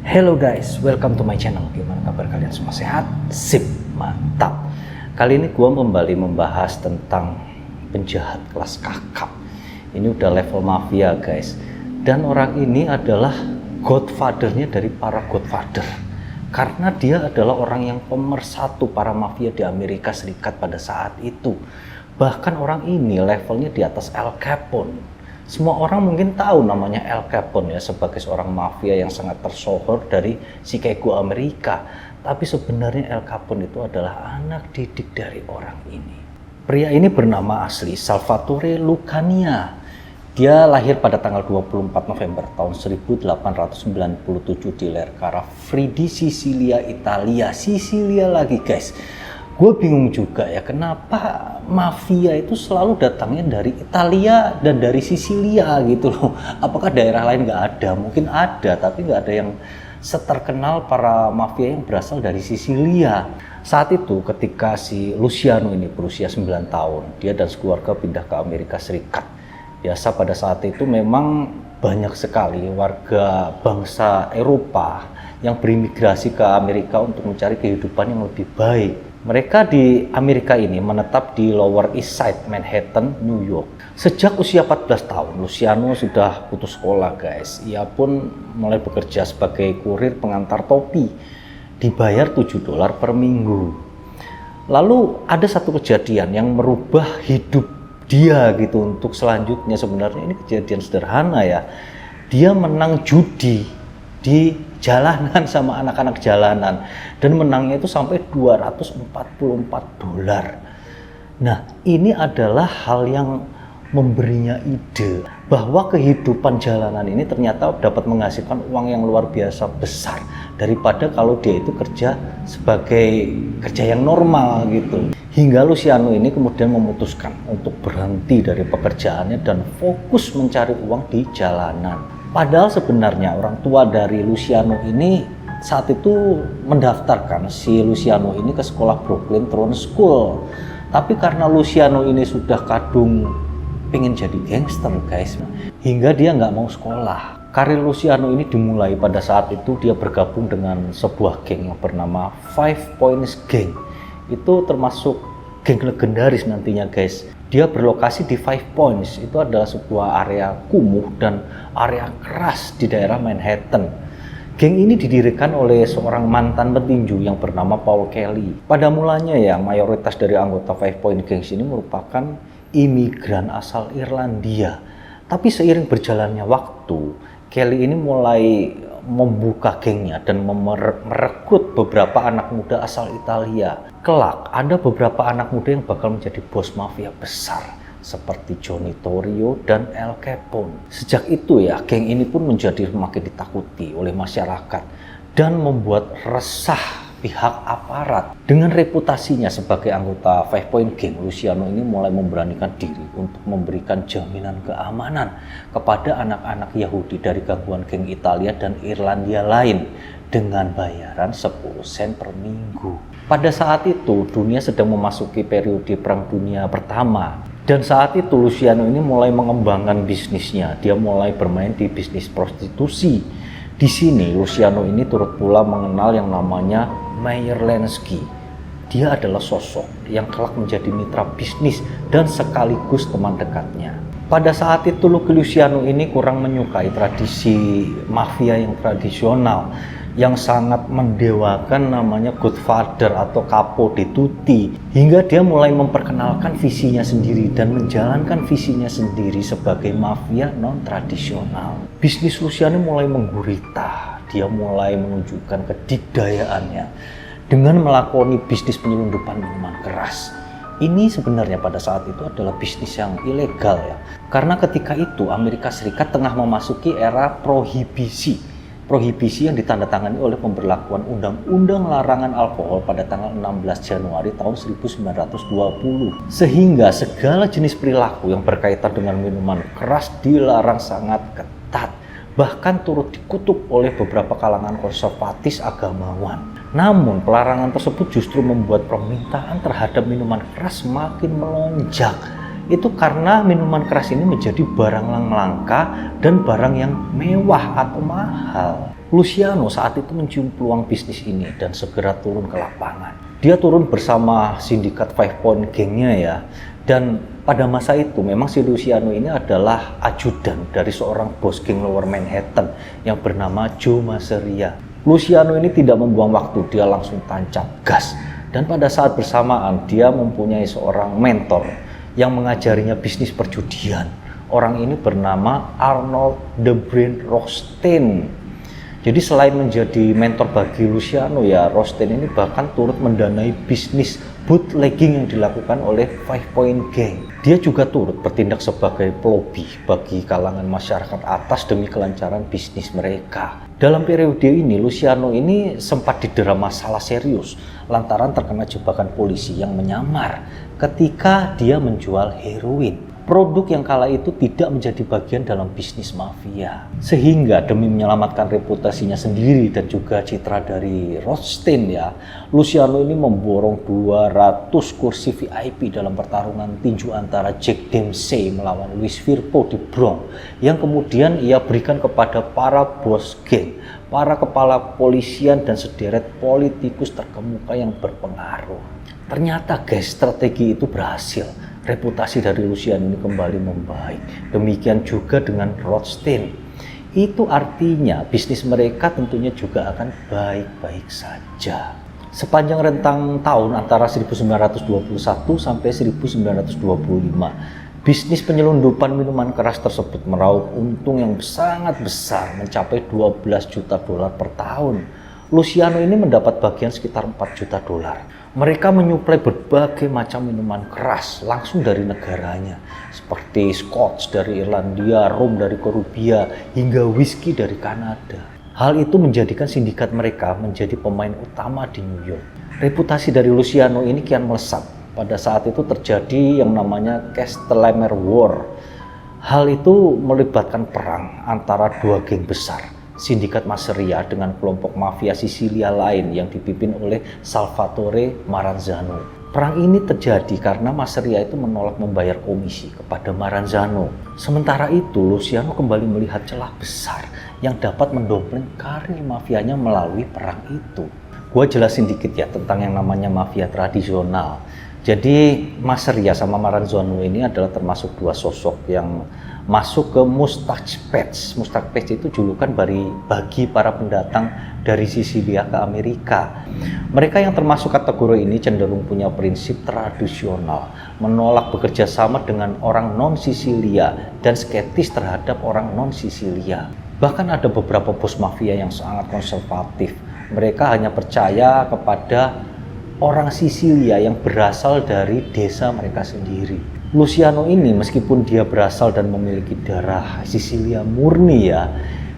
Hello guys, welcome to my channel. Gimana kabar kalian semua? Sehat? Sip, mantap. Kali ini gua kembali membahas tentang penjahat kelas kakap. Ini udah level mafia guys. Dan orang ini adalah godfather-nya dari para godfather. Karena dia adalah orang yang pemersatu para mafia di Amerika Serikat pada saat itu. Bahkan orang ini levelnya di atas Al Capone. Semua orang mungkin tahu namanya Al Capone ya, sebagai seorang mafia yang sangat tersohor dari Chicago, Amerika. Tapi sebenarnya Al Capone itu adalah anak didik dari orang ini. Pria ini bernama asli Salvatore Lucania. Dia lahir pada tanggal 24 November tahun 1897 di Lercara Friuli, Sisilia, Italia. Sisilia lagi guys. Gue bingung juga ya, kenapa mafia itu selalu datangnya dari Italia dan dari Sisilia gitu loh. Apakah daerah lain nggak ada? Mungkin ada, tapi nggak ada yang seterkenal para mafia yang berasal dari Sisilia. Saat itu ketika si Luciano ini berusia 9 tahun, dia dan sekeluarga pindah ke Amerika Serikat. Biasa pada saat itu memang banyak sekali warga bangsa Eropa yang berimigrasi ke Amerika untuk mencari kehidupan yang lebih baik. Mereka di Amerika ini menetap di Lower East Side, Manhattan, New York. Sejak usia 14 tahun, Luciano sudah putus sekolah guys. Ia pun mulai bekerja sebagai kurir pengantar topi. Dibayar $7 per minggu. Lalu ada satu kejadian yang merubah hidup dia gitu untuk selanjutnya. Sebenarnya ini kejadian sederhana ya. Dia menang judi di jalanan sama anak-anak jalanan dan menangnya itu sampai $244. Nah, ini adalah hal yang memberinya ide bahwa kehidupan jalanan ini ternyata dapat menghasilkan uang yang luar biasa besar daripada kalau dia itu kerja sebagai kerja yang normal gitu. Hingga Luciano ini kemudian memutuskan untuk berhenti dari pekerjaannya dan fokus mencari uang di jalanan. Padahal sebenarnya orang tua dari Luciano ini saat itu mendaftarkan si Luciano ini ke sekolah Brooklyn Throne School. Tapi karena Luciano ini sudah kadung pengen jadi gangster guys, hingga dia nggak mau sekolah. Karir Luciano ini dimulai pada saat itu dia bergabung dengan sebuah geng yang bernama Five Points Gang. Itu termasuk geng legendaris nantinya guys. Dia berlokasi di Five Points, itu adalah sebuah area kumuh dan area keras di daerah Manhattan. Geng ini didirikan oleh seorang mantan petinju yang bernama Paul Kelly. Pada mulanya ya, mayoritas dari anggota Five Point Gangs ini merupakan imigran asal Irlandia. Tapi seiring berjalannya waktu, Kelly ini mulai membuka gengnya dan merekrut beberapa anak muda asal Italia. Kelak ada beberapa anak muda yang bakal menjadi bos mafia besar seperti Johnny Torrio dan Al Capone. Sejak itu ya, geng ini pun menjadi semakin ditakuti oleh masyarakat dan membuat resah pihak aparat. Dengan reputasinya sebagai anggota Five Point Gang, Luciano ini mulai memberanikan diri untuk memberikan jaminan keamanan kepada anak-anak Yahudi dari gangguan geng Italia dan Irlandia lain dengan bayaran 10 sen per minggu. Pada saat itu dunia sedang memasuki periode Perang Dunia Pertama. Dan saat itu Luciano ini mulai mengembangkan bisnisnya. Dia mulai bermain di bisnis prostitusi. Di sini Luciano ini turut pula mengenal yang namanya Meyer Lansky. Dia adalah sosok yang kelak menjadi mitra bisnis dan sekaligus teman dekatnya. Pada saat itu Luciano ini kurang menyukai tradisi mafia yang tradisional yang sangat mendewakan namanya Godfather atau Capo di Tutti, hingga dia mulai memperkenalkan visinya sendiri dan menjalankan visinya sendiri sebagai mafia non-tradisional. Bisnis Luciano mulai menggurita, dia mulai menunjukkan kedikdayaannya dengan melakoni bisnis penyelundupan minuman keras. Ini sebenarnya pada saat itu adalah bisnis yang ilegal ya, karena ketika itu Amerika Serikat tengah memasuki era prohibisi yang ditandatangani oleh pemberlakuan Undang-Undang Larangan Alkohol pada tanggal 16 Januari tahun 1920. Sehingga segala jenis perilaku yang berkaitan dengan minuman keras dilarang sangat ketat. Bahkan turut dikutuk oleh beberapa kalangan konservatis agamawan. Namun pelarangan tersebut justru membuat permintaan terhadap minuman keras semakin melonjak. Itu karena minuman keras ini menjadi barang yang langka dan barang yang mewah atau mahal. Luciano saat itu mencium peluang bisnis ini dan segera turun ke lapangan. Dia turun bersama sindikat Five Point Gang-nya ya. Dan pada masa itu memang si Luciano ini adalah ajudan dari seorang bos geng Lower Manhattan yang bernama Joe Masseria. Luciano ini tidak membuang waktu, dia langsung tancap gas. Dan pada saat bersamaan dia mempunyai seorang mentor yang mengajarinya bisnis perjudian. Orang ini bernama Arnold The Brain Rothstein. Jadi selain menjadi mentor bagi Luciano ya, Rothstein ini bahkan turut mendanai bisnis bootlegging yang dilakukan oleh Five Point Gang. Dia juga turut bertindak sebagai pelobi bagi kalangan masyarakat atas demi kelancaran bisnis mereka. Dalam periode ini, Luciano ini sempat didera masalah serius lantaran terkena jebakan polisi yang menyamar ketika dia menjual heroin. Produk yang kala itu tidak menjadi bagian dalam bisnis mafia. Sehingga demi menyelamatkan reputasinya sendiri dan juga citra dari Rothstein ya, Luciano ini memborong 200 kursi VIP dalam pertarungan tinju antara Jack Dempsey melawan Louis Firpo di Bronx, yang kemudian ia berikan kepada para bos geng, para kepala kepolisian dan sederet politikus terkemuka yang berpengaruh. Ternyata guys, strategi itu berhasil. Reputasi dari Luciano ini kembali membaik. Demikian juga dengan Rothstein. Itu artinya bisnis mereka tentunya juga akan baik-baik saja. Sepanjang rentang tahun antara 1921 sampai 1925, bisnis penyelundupan minuman keras tersebut meraup untung yang sangat besar, mencapai 12 juta dolar per tahun. Luciano ini mendapat bagian sekitar 4 juta dolar. Mereka menyuplai berbagai macam minuman keras langsung dari negaranya, seperti Scotch dari Irlandia, rum dari Korubia, hingga whisky dari Kanada. Hal itu menjadikan sindikat mereka menjadi pemain utama di New York. Reputasi dari Luciano ini kian melesat. Pada saat itu terjadi yang namanya Castellamare War. Hal itu melibatkan perang antara dua geng besar, sindikat Masseria dengan kelompok mafia Sisilia lain yang dipimpin oleh Salvatore Maranzano. Perang ini terjadi karena Masseria itu menolak membayar komisi kepada Maranzano. Sementara itu, Luciano kembali melihat celah besar yang dapat mendompleng karir mafianya melalui perang itu. Gua jelasin dikit ya tentang yang namanya mafia tradisional. Jadi Masseria sama Maranzano ini adalah termasuk dua sosok yang masuk ke Mustache Patch. Mustache Patch itu julukan bagi para pendatang dari Sisilia ke Amerika. Mereka yang termasuk kategori ini cenderung punya prinsip tradisional, menolak bekerja sama dengan orang non-Sisilia dan skeptis terhadap orang non-Sisilia. Bahkan ada beberapa bos mafia yang sangat konservatif. Mereka hanya percaya kepada orang Sisilia yang berasal dari desa mereka sendiri. Luciano ini meskipun dia berasal dan memiliki darah Sisilia murni ya,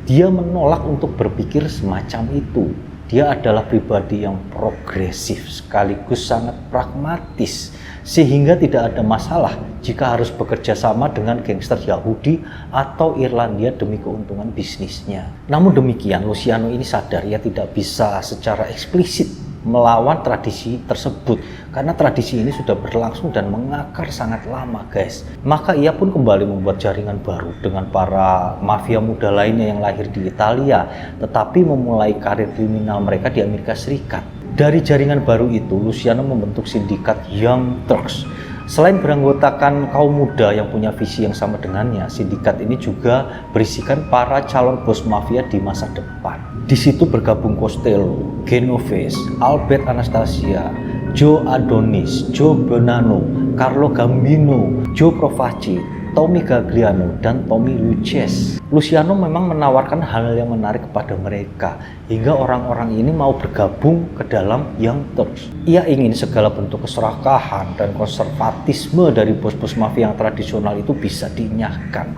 dia menolak untuk berpikir semacam itu. Dia adalah pribadi yang progresif sekaligus sangat pragmatis, sehingga tidak ada masalah jika harus bekerja sama dengan gangster Yahudi atau Irlandia demi keuntungan bisnisnya. Namun demikian, Luciano ini sadar ia tidak bisa secara eksplisit melawan tradisi tersebut karena tradisi ini sudah berlangsung dan mengakar sangat lama guys. Maka ia pun kembali membuat jaringan baru dengan para mafia muda lainnya yang lahir di Italia tetapi memulai karir kriminal mereka di Amerika Serikat. Dari jaringan baru itu, Luciano membentuk sindikat Young Turks. Selain beranggotakan kaum muda yang punya visi yang sama dengannya, sindikat ini juga berisikan para calon bos mafia di masa depan. Di situ bergabung Costello, Genovese, Albert Anastasia, Joe Adonis, Joe Bonanno, Carlo Gambino, Joe Profaci, Tommy Gagliano, dan Tommy Luces. Luciano memang menawarkan hal yang menarik kepada mereka, hingga orang-orang ini mau bergabung ke dalam Young Turks. Ia ingin segala bentuk keserakahan dan konservatisme dari bos-bos mafia yang tradisional itu bisa dinyahkan,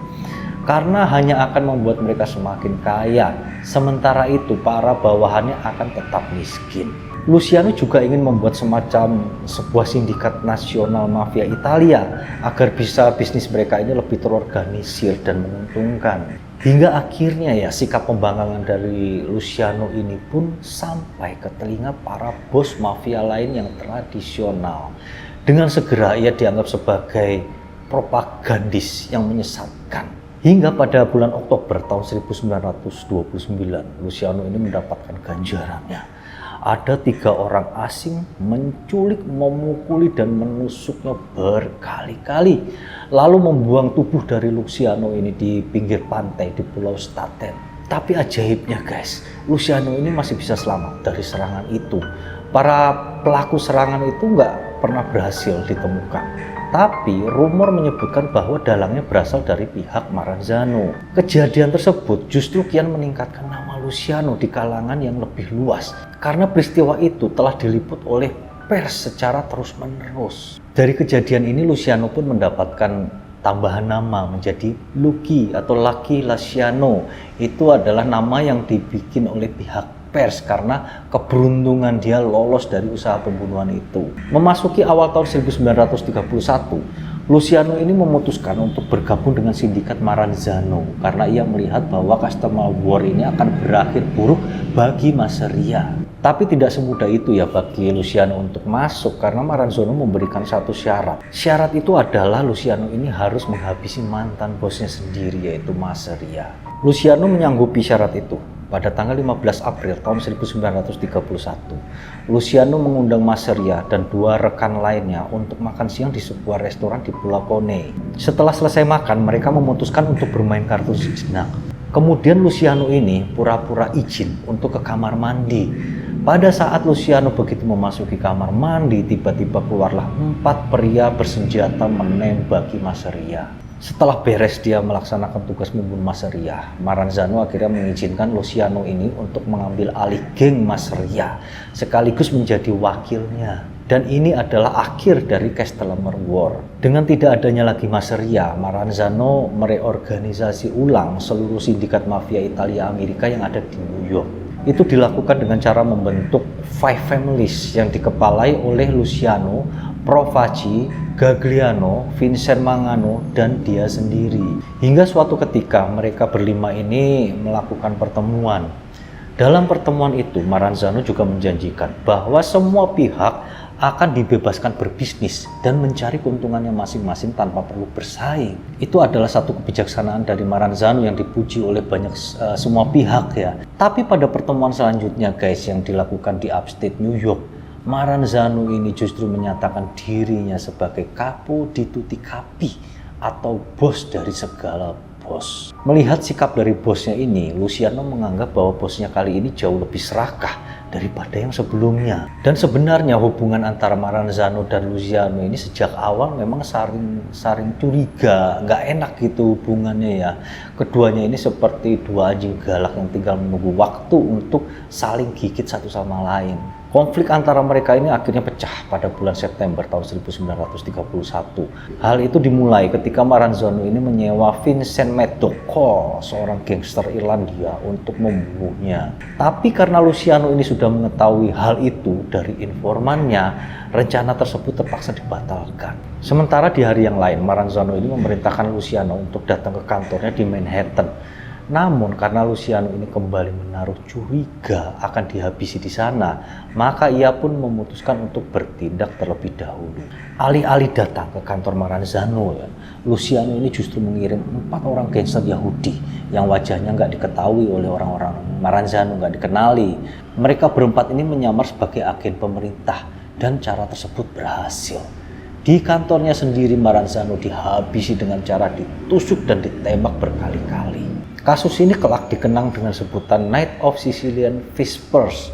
karena hanya akan membuat mereka semakin kaya, sementara itu para bawahannya akan tetap miskin. Luciano juga ingin membuat semacam sebuah sindikat nasional mafia Italia agar bisa bisnis mereka ini lebih terorganisir dan menguntungkan. Hingga akhirnya ya sikap pembangkangan dari Luciano ini pun sampai ke telinga para bos mafia lain yang tradisional. Dengan segera ia dianggap sebagai propagandis yang menyesatkan. Hingga pada bulan Oktober tahun 1929, Luciano ini mendapatkan ganjarannya. Ada 3 orang asing menculik, memukuli, dan menusuknya berkali-kali. Lalu membuang tubuh dari Luciano ini di pinggir pantai di Pulau Staten. Tapi ajaibnya guys, Luciano ini masih bisa selamat dari serangan itu. Para pelaku serangan itu nggak pernah berhasil ditemukan. Tapi rumor menyebutkan bahwa dalangnya berasal dari pihak Maranzano. Kejadian tersebut justru kian meningkatkan nama Luciano di kalangan yang lebih luas. Karena peristiwa itu telah diliput oleh pers secara terus-menerus. Dari kejadian ini Luciano pun mendapatkan tambahan nama menjadi Lucky atau Lucky Luciano. Itu adalah nama yang dibikin oleh pihak pers karena keberuntungan dia lolos dari usaha pembunuhan itu. Memasuki awal tahun 1931, Luciano ini memutuskan untuk bergabung dengan sindikat Maranzano karena ia melihat bahwa customer war ini akan berakhir buruk bagi Masseria. Tapi tidak semudah itu ya bagi Luciano untuk masuk karena Maranzano memberikan satu syarat. Syarat itu adalah Luciano ini harus menghabisi mantan bosnya sendiri yaitu Masseria. Luciano menyanggupi syarat itu. Pada tanggal 15 April tahun 1931, Luciano mengundang Masseria dan 2 rekan lainnya untuk makan siang di sebuah restoran di Pulau Kone. Setelah selesai makan, mereka memutuskan untuk bermain kartu sejenak. Kemudian Luciano ini pura-pura izin untuk ke kamar mandi. Pada saat Luciano begitu memasuki kamar mandi, tiba-tiba keluarlah 4 pria bersenjata menembaki Masseria. Setelah beres dia melaksanakan tugas membunuh Masseria, Maranzano akhirnya mengizinkan Luciano ini untuk mengambil alih geng Masseria, sekaligus menjadi wakilnya. Dan ini adalah akhir dari Castellammare War. Dengan tidak adanya lagi Masseria, Maranzano mereorganisasi ulang seluruh sindikat mafia Italia Amerika yang ada di New York. Itu dilakukan dengan cara membentuk Five Families yang dikepalai oleh Luciano, Profaci, Gagliano, Vincent Mangano, dan dia sendiri. Hingga suatu ketika mereka berlima ini melakukan pertemuan. Dalam pertemuan itu Maranzano juga menjanjikan bahwa semua pihak akan dibebaskan berbisnis dan mencari keuntungannya masing-masing tanpa perlu bersaing. Itu adalah satu kebijaksanaan dari Maranzano yang dipuji oleh semua pihak ya. Tapi pada pertemuan selanjutnya guys yang dilakukan di upstate New York, Maranzano ini justru menyatakan dirinya sebagai capo di tutti capi atau bos dari segala bos. Melihat sikap dari bosnya ini, Luciano menganggap bahwa bosnya kali ini jauh lebih serakah daripada yang sebelumnya. Dan sebenarnya hubungan antara Maranzano dan Luciano ini sejak awal memang saring curiga, nggak enak gitu hubungannya ya. Keduanya ini seperti 2 anjing galak yang tinggal menunggu waktu untuk saling gigit satu sama lain. Konflik antara mereka ini akhirnya pecah pada bulan September tahun 1931. Hal itu dimulai ketika Maranzano ini menyewa Vincent Medocco, seorang gangster Irlandia, untuk membunuhnya. Tapi karena Luciano ini sudah mengetahui hal itu dari informannya, rencana tersebut terpaksa dibatalkan. Sementara di hari yang lain, Maranzano ini memerintahkan Luciano untuk datang ke kantornya di Manhattan. Namun karena Luciano ini kembali menaruh curiga akan dihabisi di sana, maka ia pun memutuskan untuk bertindak terlebih dahulu. Alih-alih datang ke kantor Maranzano, Luciano ini justru mengirim 4 orang gangster Yahudi yang wajahnya nggak diketahui oleh orang-orang Maranzano, nggak dikenali. Mereka berempat ini menyamar sebagai agen pemerintah dan cara tersebut berhasil. Di kantornya sendiri Maranzano dihabisi dengan cara ditusuk dan ditembak berkali-kali. Kasus ini kelak dikenang dengan sebutan Night of Sicilian Whispers.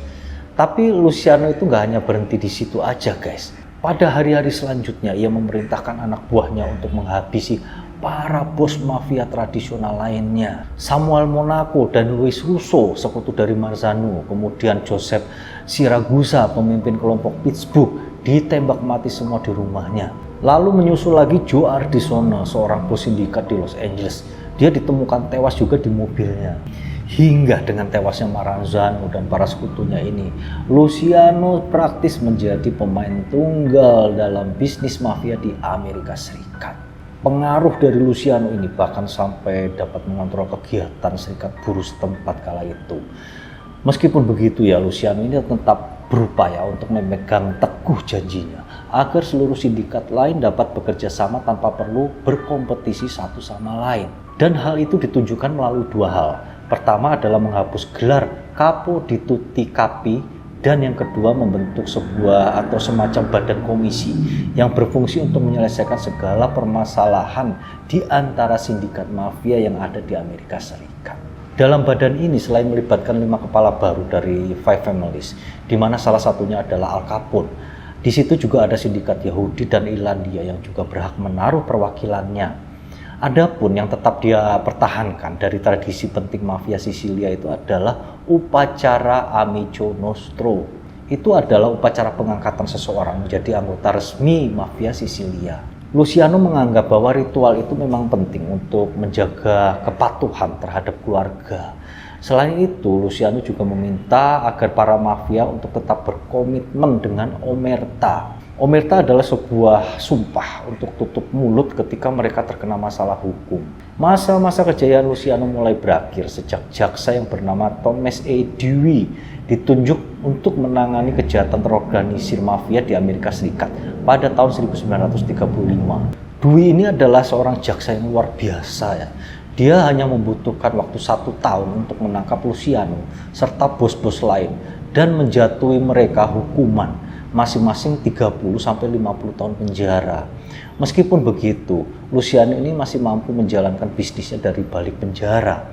Tapi Luciano itu nggak hanya berhenti di situ aja guys. Pada hari-hari selanjutnya ia memerintahkan anak buahnya untuk menghabisi para bos mafia tradisional lainnya. Samuel Monaco dan Louis Russo, sekutu dari Maranzano, kemudian Joseph Siragusa, pemimpin kelompok Pittsburgh, ditembak mati semua di rumahnya. Lalu menyusul lagi Joe Ardisona, seorang bos sindikat di Los Angeles. Dia ditemukan tewas juga di mobilnya. Hingga dengan tewasnya Maranzano dan para sekutunya ini, Luciano praktis menjadi pemain tunggal dalam bisnis mafia di Amerika Serikat. Pengaruh dari Luciano ini bahkan sampai dapat mengontrol kegiatan serikat buruh setempat kala itu. Meskipun begitu ya, Luciano ini tetap berupaya untuk memegang teguh janjinya agar seluruh sindikat lain dapat bekerja sama tanpa perlu berkompetisi satu sama lain. Dan hal itu ditunjukkan melalui dua hal. Pertama adalah menghapus gelar Capo di Tutti Capi, dan yang kedua membentuk sebuah atau semacam badan komisi yang berfungsi untuk menyelesaikan segala permasalahan di antara sindikat mafia yang ada di Amerika Serikat. Dalam badan ini selain melibatkan 5 kepala baru dari Five Families, di mana salah satunya adalah Al Capone, di situ juga ada sindikat Yahudi dan Irlandia yang juga berhak menaruh perwakilannya. Adapun yang tetap dia pertahankan dari tradisi penting mafia Sisilia itu adalah upacara Amico Nostro. Itu adalah upacara pengangkatan seseorang menjadi anggota resmi mafia Sisilia. Luciano menganggap bahwa ritual itu memang penting untuk menjaga kepatuhan terhadap keluarga. Selain itu, Luciano juga meminta agar para mafia untuk tetap berkomitmen dengan omerta. Omerta adalah sebuah sumpah untuk tutup mulut ketika mereka terkena masalah hukum. Masa-masa kejayaan Luciano mulai berakhir sejak jaksa yang bernama Thomas A. Dewey ditunjuk untuk menangani kejahatan terorganisir mafia di Amerika Serikat pada tahun 1935. Dewey ini adalah seorang jaksa yang luar biasa ya. Dia hanya membutuhkan waktu 1 tahun untuk menangkap Luciano serta bos-bos lain dan menjatuhi mereka hukuman masing-masing 30-50 tahun penjara. Meskipun begitu, Luciano ini masih mampu menjalankan bisnisnya dari balik penjara.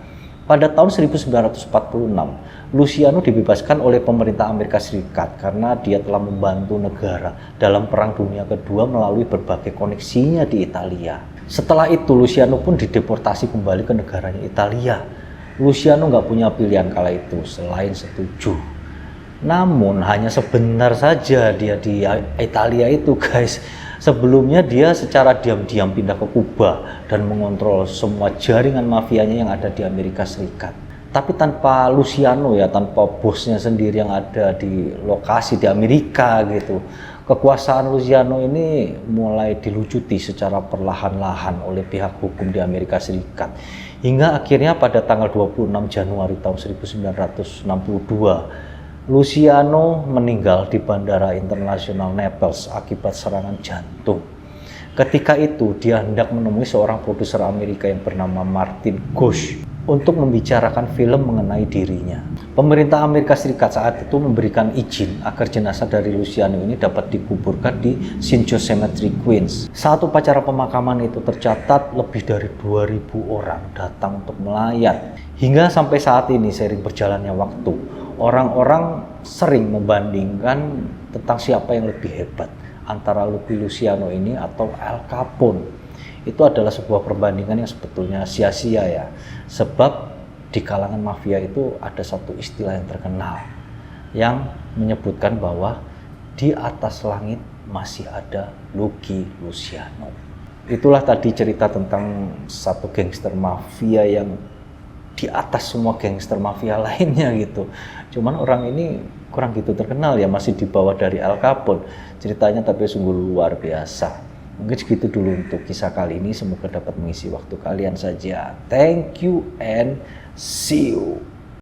Pada tahun 1946, Luciano dibebaskan oleh pemerintah Amerika Serikat karena dia telah membantu negara dalam Perang Dunia Kedua melalui berbagai koneksinya di Italia. Setelah itu, Luciano pun dideportasi kembali ke negaranya Italia. Luciano nggak punya pilihan kala itu selain setuju. Namun hanya sebentar saja dia di Italia itu guys. Sebelumnya dia secara diam-diam pindah ke Kuba dan mengontrol semua jaringan mafianya yang ada di Amerika Serikat. Tapi tanpa Luciano ya, tanpa bosnya sendiri yang ada di lokasi di Amerika gitu. Kekuasaan Luciano ini mulai dilucuti secara perlahan-lahan oleh pihak hukum di Amerika Serikat. Hingga akhirnya pada tanggal 26 Januari tahun 1962, Luciano meninggal di Bandara Internasional Naples akibat serangan jantung. Ketika itu dia hendak menemui seorang produser Amerika yang bernama Martin Gosch untuk membicarakan film mengenai dirinya. Pemerintah Amerika Serikat saat itu memberikan izin agar jenazah dari Luciano ini dapat dikuburkan di St. Joe Cemetery, Queens. Saat upacara pemakaman itu tercatat lebih dari 2.000 orang datang untuk melayat. Hingga sampai saat ini seiring berjalannya waktu, orang-orang sering membandingkan tentang siapa yang lebih hebat antara Lucky Luciano ini atau Al Capone. Itu adalah sebuah perbandingan yang sebetulnya sia-sia ya. Sebab di kalangan mafia itu ada satu istilah yang terkenal yang menyebutkan bahwa di atas langit masih ada Lucky Luciano. Itulah tadi cerita tentang satu gangster mafia yang di atas semua gangster mafia lainnya gitu. Cuman orang ini kurang gitu terkenal ya, masih di bawah dari Al Capone. Ceritanya tapi sungguh luar biasa. Mungkin segitu dulu untuk kisah kali ini. Semoga dapat mengisi waktu kalian saja. Thank you and see you.